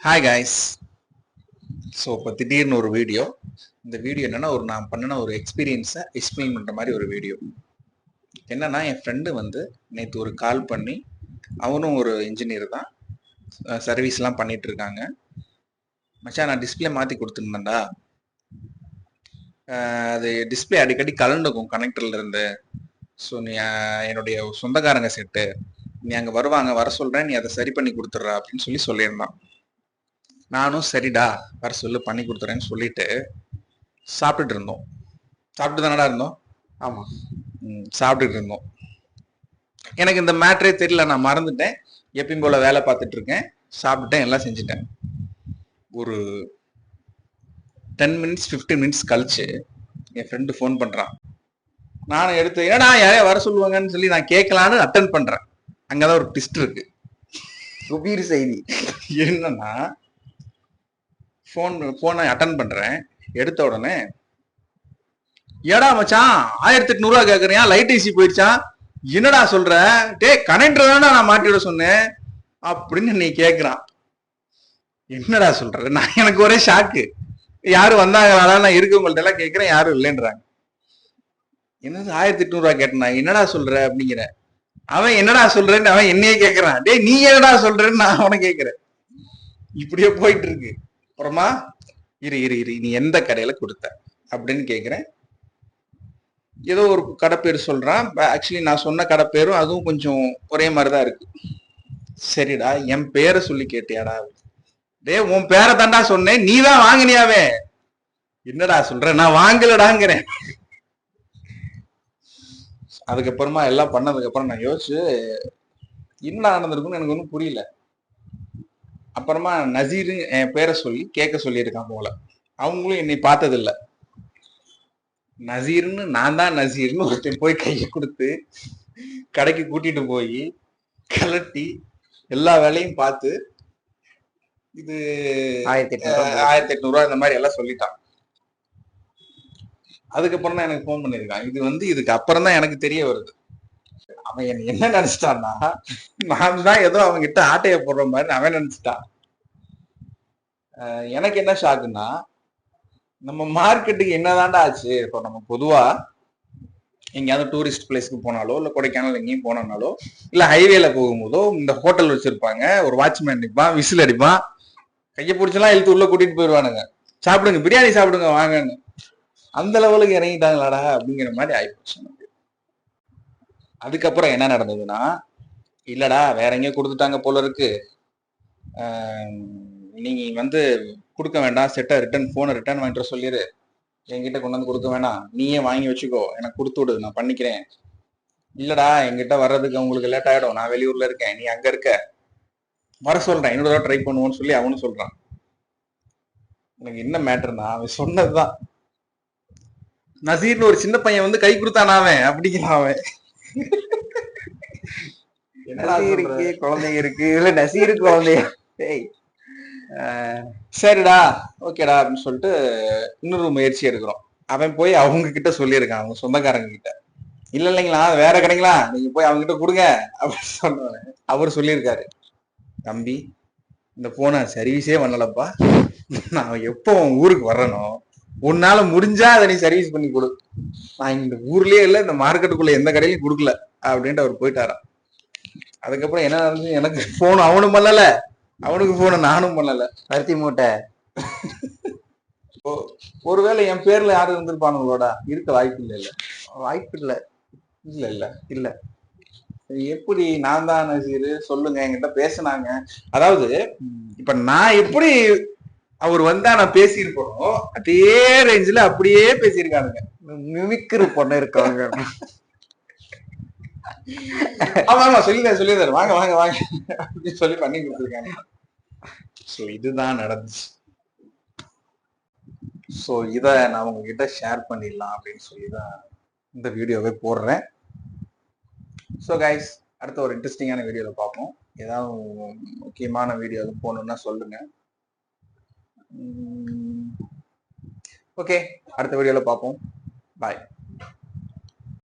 Hi guys. So இப்போ திடீர்னு ஒரு வீடியோ. இந்த வீடியோ என்னன்னா நான் பண்ணின ஒரு எக்ஸ்பீரியன்ஸை எக்ஸ்பிளைன் பண்ணுற மாதிரி ஒரு வீடியோ. என்னன்னா என் ஃப்ரெண்டு நேற்று ஒரு கால் பண்ணி, அவனும் ஒரு இன்ஜினியர் தான், சர்வீஸ்லாம் பண்ணிட்டு இருக்காங்க. மச்சான், நான் டிஸ்பிளே மாற்றி கொடுத்துருந்தேன்டா, அது டிஸ்பிளே அடிக்கடி கலண்டுக்கும் கனெக்டர்ல இருந்து. ஸோ நீ என்னுடைய சொந்தக்காரங்க செட்டு, நீ அங்கே வருவாங்க, வர சொல்கிறேன், நீ அதை சரி பண்ணி கொடுத்துட்றா அப்படின்னு சொல்லியிருந்தான். நானும் சரிடா வர சொல்லு, பண்ணி கொடுத்துறேன்னு சொல்லிட்டு சாப்பிட்டுட்டு இருந்தோம். சாப்பிட்டு தானடா இருந்தோம்? ஆமா, சாப்பிட்டுட்டு இருந்தோம். எனக்கு இந்த மேட்ரே தெரியல, நான் மறந்துட்டேன். எப்பயும் போல வேலை பார்த்துட்டு இருக்கேன், சாப்பிட்டுட்டேன், எல்லாம் செஞ்சுட்டேன். ஒரு 10 மினிட்ஸ் 15 மினிட்ஸ் கழிச்சு என் ஃப்ரெண்டு ஃபோன் பண்றான். நானும் எடுத்து ஏன்னா யாரையா வர சொல்லுவாங்கன்னு சொல்லி நான் கேட்கலான்னு அட்டன் பண்றேன். அங்கதான் ஒரு ட்விஸ்ட் இருக்கு. சுபீர் செய்தி என்னன்னா, போனை அட்டன் பண்றேன். எடுத்த உடனே, ஏடா மச்சான் 1800 கேக்குறியா, லைட் ஏசி போயிடுச்சான், என்னடா சொல்ற, டே கனெக்டர் தானே நான் மாட்டிவிட சொன்னேன் அப்படின்னு நீ கேக்குறான். என்னடா சொல்ற? நான் எனக்கு ஒரே ஷாக்கு. யாரும் வந்தாங்களா, நான் இருக்கவங்கள்ட்ட எல்லாம் கேட்கிறேன், யாரும் இல்லைன்றாங்க. என்னது 1800 கேட்டனா, என்னடா சொல்ற அப்படிங்கிற. அவன் என்னடா சொல்றேன்னு அவன் என்னையே கேட்கறான். டே நீ என்னடா சொல்றேன்னு நான் அவனை கேட்கிறேன். இப்படியே போயிட்டு இருக்கு. அப்புறமா இரு இரு இரு நீ எந்த கடையில கொடுத்த அப்படின்னு கேக்குறேன். ஏதோ ஒரு கடை பேர் சொல்றான். ஆக்சுவலி நான் சொன்ன கடை பேரும் அதுவும் கொஞ்சம் ஒரே மாதிரிதான் இருக்கு. சரிடா, என் பேரை சொல்லி கேட்டியாடா? டே உன் பேரை தாண்டா சொன்னேன், நீ தான் வாங்கினியாவே. என்னடா சொல்ற? நான் வாங்கலடாங்கிறேன். அதுக்கப்புறமா எல்லாம் பண்ணதுக்கு அப்புறம் நான் யோசிச்சு என்ன நடந்திருக்குன்னு எனக்கு ஒன்றும் புரியல. அப்புறமா நசீர் என் பேரை சொல்லி கேட்க சொல்லியிருக்கான் போல. அவங்களும் என்னை பார்த்தது இல்லை. நசீர்னு நான் தான் நசீர்னு ஒருத்தன் போய் கையை கொடுத்து கடைக்கு கூட்டிட்டு போய் கலட்டி எல்லா வேலையும் பார்த்து இது 1800 இந்த மாதிரி எல்லாம் சொல்லிட்டான். அதுக்கப்புறம் தான் எனக்கு போன் பண்ணிருக்கான். இதுக்கு அப்புறம் தான் எனக்கு தெரிய வருது. அவன் என்ன நினைச்சிட்டான்னா, நான் தான் ஏதோ அவங்க கிட்ட ஆட்டைய போடுற மாதிரி அவன் நினைச்சிட்டான். எனக்கு என்ன ஷாக்குன்னா, நம்ம மார்க்கெட்டுக்கு என்னதான்டா ஆச்சு. இப்போ நம்ம பொதுவா எங்கேயாவது டூரிஸ்ட் பிளேஸ்க்கு போனாலோ, இல்ல கொடைக்கானல் எங்கேயும் போனாலோ, இல்ல ஹைவேல போகும்போதோ, இந்த ஹோட்டல் வச்சிருப்பாங்க, ஒரு வாட்ச்மேன் அடிப்பான், விசில் அடிப்பான், கையை பிடிச்செல்லாம் இழுத்து உள்ள கூட்டிட்டு போயிடுவானுங்க. சாப்பிடுங்க, பிரியாணி சாப்பிடுங்க வாங்கன்னு. அந்த லெவலுக்கு இறங்கிட்டாங்களாடா அப்படிங்கிற மாதிரி ஆயிப்போச்சு. அதுக்கப்புறம் என்ன நடந்ததுன்னா, இல்லடா வேற எங்கேயும் கொடுத்துட்டாங்க போல இருக்கு, நீங்க கொடுக்க வேண்டாம், செட்டை ரிட்டர்ன், போனை ரிட்டர்ன் வாங்கிட்டு சொல்லிடு, என்கிட்ட கொண்டு வந்து கொடுக்க வேணாம், நீயே வாங்கி வச்சுக்கோ, எனக்கு கொடுத்து விடு, நான் பண்ணிக்கிறேன். இல்லடா என்கிட்ட வர்றதுக்கு உங்களுக்கு லேட் ஆயிடும், நான் வெளியூர்ல இருக்கேன், நீ அங்க இருக்க, வர சொல்றேன், இன்னொரு தடவை ட்ரை பண்ணுவோன்னு சொல்லி அவனு சொல்றான். எனக்கு என்ன மேட்டர்னா, அவன் சொன்னதுதான். நசீர்னு ஒரு சின்ன பையன் கை கொடுத்தானா அவன் அப்படிங்கிறான். அவன் நசீருக்கு குழந்தைங்க இருக்கு, இல்ல நசீருக்கு குழந்தைங்க. சரிடா ஓகேடா அப்படின்னு சொல்லிட்டு இன்னொரு முயற்சி எடுக்கிறோம். அவன் போய் அவங்க கிட்ட சொல்லியிருக்கான், அவங்க சொந்தக்காரங்க கிட்ட. இல்ல இல்லைங்களா, வேற கிடைங்களா, நீங்க போய் அவங்க கிட்ட கொடுங்க அப்படின்னு சொன்ன. அவர் சொல்லியிருக்காரு, தம்பி இந்த போனை சர்வீஸே பண்ணலப்பா, நான் எப்போ ஊருக்கு வர்றனோ உன்னால முடிஞ்சா அதை நீ சர்வீஸ் பண்ணி கொடு, நான் இந்த ஊர்லயே இல்ல, இந்த மார்க்கெட்டுக்குள்ள எந்த கடையிலும் கொடுக்கல அப்படின்ட்டு அவர் போயிட்டாராம். அதுக்கப்புறம் என்ன நடந்துச்சு, எனக்கு போன் அவனும் பண்ணல, அவனுக்கு போன நானும் பண்ணல. பருத்தி மூட்டை. ஒருவேளை என் பேர்ல யாரும் இருந்திருப்பானுங்களோட, இருக்க வாய்ப்பு இல்லை. இல்ல வாய்ப்பு இல்ல இல்ல இல்ல இல்ல எப்படி நான் தான் நசீர் சொல்லுங்க, என்கிட்ட பேசினாங்க. அதாவது இப்ப நான் எப்படி அவர் வந்தா நான் பேசியிருப்போம், அதே ரேஞ்சில அப்படியே பேசியிருக்கானுங்க. மிமிக்ரு பொண்ணு இருக்காங்க. ஆமா ஆமா சொல்லியிருந்தாரு, வாங்க வாங்க வாங்க அப்படின்னு சொல்லி பண்ணி கொடுத்துருக்காங்க. ஸோ இதுதான் நடந்துச்சு. ஸோ இதை நான் உங்ககிட்ட ஷேர் பண்ணிடலாம் அப்படின்னு சொல்லி தான் இந்த வீடியோவை போடுறேன். ஸோ கைஸ், அடுத்த ஒரு இன்ட்ரெஸ்டிங்கான வீடியோவில் பார்ப்போம். ஏதாவது முக்கியமான வீடியோ போகணுன்னா சொல்லுங்க. ஓகே, அடுத்த வீடியோவில் பார்ப்போம். பாய்.